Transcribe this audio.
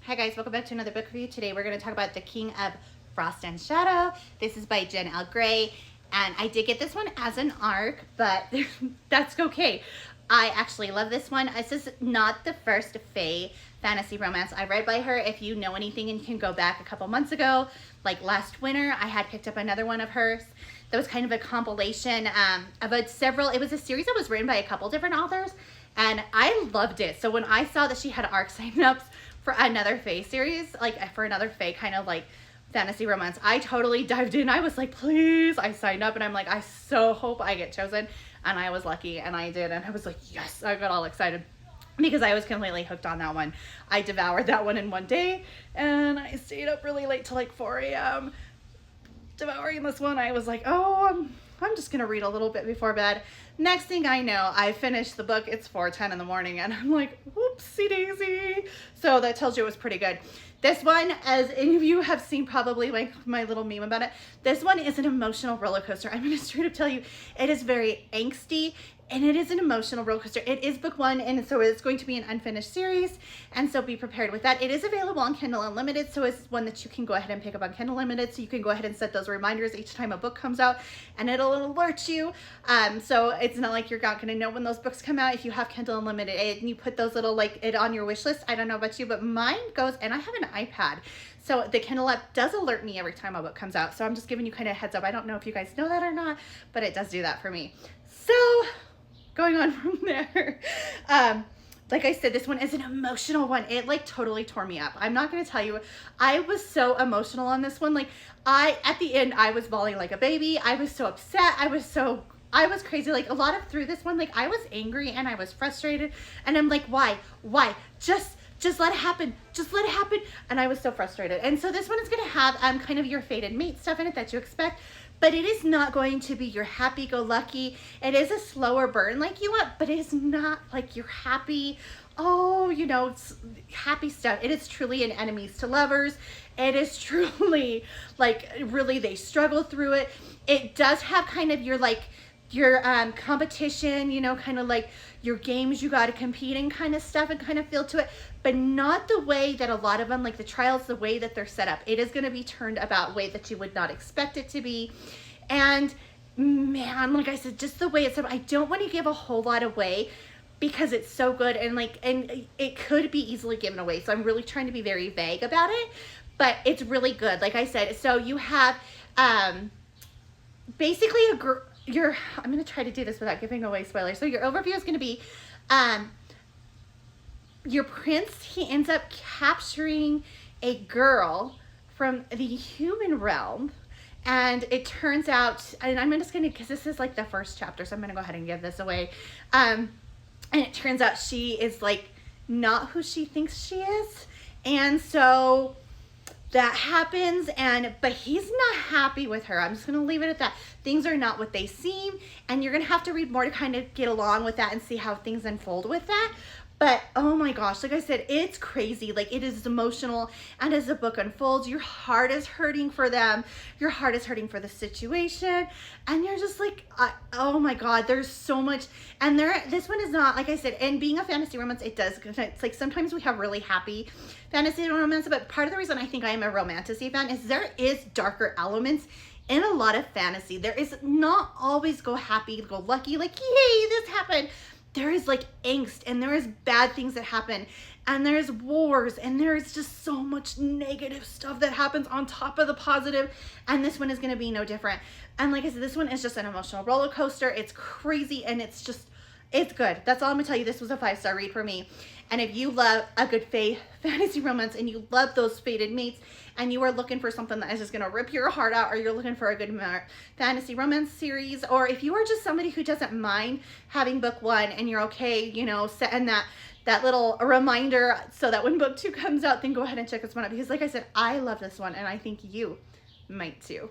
Hi guys, welcome back to another book review. Today we're going to talk about The King of Frost and Shadow. This is by Jen L. Gray, and I did get this one as an ARC, but that's okay. I actually love this one. This is not the first Fae fantasy romance I read by her. If you know anything and you can go back a couple months ago, like last winter, I had picked up another one of hers. That was kind of a compilation of it was a series that was written by a couple different authors, and I loved it. So when I saw that she had ARC signups for another Fae series, like for another Fae kind of like fantasy romance, I totally dived in. I was like, please. I signed up and I'm like, I so hope I get chosen. And I was lucky and I did. And I was like, yes, I got all excited because I was completely hooked on that one. I devoured that one in one day and I stayed up really late till like 4 a.m. devouring this one. I was like, oh, I'm just gonna read a little bit before bed. Next thing I know, I finished the book. It's 4:10 in the morning and I'm like, whoopsie daisy. So that tells you it was pretty good. This one, as any of you have seen probably like my little meme about it, this one is an emotional roller coaster. I'm gonna straight up tell you, it is very angsty and it is an emotional roller coaster. It is book one, and so it's going to be an unfinished series, and so be prepared with that. It is available on Kindle Unlimited, so it's one that you can go ahead and pick up on Kindle Unlimited, so you can go ahead and set those reminders each time a book comes out, and it'll alert you. So it's not like you're not gonna know when those books come out if you have Kindle Unlimited, and you put those little, like, it on your wish list. I don't know about you, but mine goes, and I have an iPad, so the Kindle app does alert me every time a book comes out, so I'm just giving you kind of a heads up. I don't know if you guys know that or not, but it does do that for me. So going on from there, like I said, this one is an emotional one. It like totally tore me up. I'm not gonna tell you, I was so emotional on this one. Like at the end, I was bawling like a baby. I was so upset. I was crazy. Like a lot of through this one, like I was angry and I was frustrated, and I'm like, why? Just let it happen. Just let it happen. And I was so frustrated. And so this one is gonna have kind of your fated mate stuff in it that you expect, but it is not going to be your happy-go-lucky. It is a slower burn like you want, but it is not like your happy, oh, you know, happy stuff. It is truly an enemies to lovers. It is truly like really they struggle through it. It does have kind of your competition, you know, kind of like your games you got to compete in kind of stuff and kind of feel to it, but not the way that a lot of them, like the trials, the way that they're set up. It is going to be turned about way that you would not expect it to be. And man, like I said, just the way it's, I don't want to give a whole lot away because it's so good, and it could be easily given away. So I'm really trying to be very vague about it, but it's really good. Like I said, so you have basically I'm going to try to do this without giving away spoilers. So your overview is going to be your prince, he ends up capturing a girl from the human realm, and it turns out, and I'm just going to, because this is like the first chapter, so I'm going to go ahead and give this away, and it turns out she is like not who she thinks she is, and so that happens, but he's not happy with her. I'm just going to leave it at that. Things are not what they seem, and you're going to have to read more to kind of get along with that and see how things unfold with that. But oh my gosh, like I said, it's crazy. Like it is emotional, and as the book unfolds, your heart is hurting for them. Your heart is hurting for the situation, and you're just like, oh my God, there's so much. And this one is not, like I said, and being a fantasy romance, it's like sometimes we have really happy fantasy romance, but part of the reason I think I am a romantasy fan is there is darker elements in a lot of fantasy. There is not always go happy, go lucky, like yay, this happened. There is like angst, and there is bad things that happen, and there's wars, and there is just so much negative stuff that happens on top of the positive, and this one is going to be no different. And like I said, this one is just an emotional roller coaster. It's crazy, and it's good. That's all I'm gonna tell you. This was a 5-star read for me. And if you love a good Fae fantasy romance, and you love those fated mates, and you are looking for something that is just gonna rip your heart out, or you're looking for a good fantasy romance series, or if you are just somebody who doesn't mind having book one and you're okay, you know, setting that little reminder so that when book two comes out, then go ahead and check this one out, because like I said, I love this one, and I think you might too.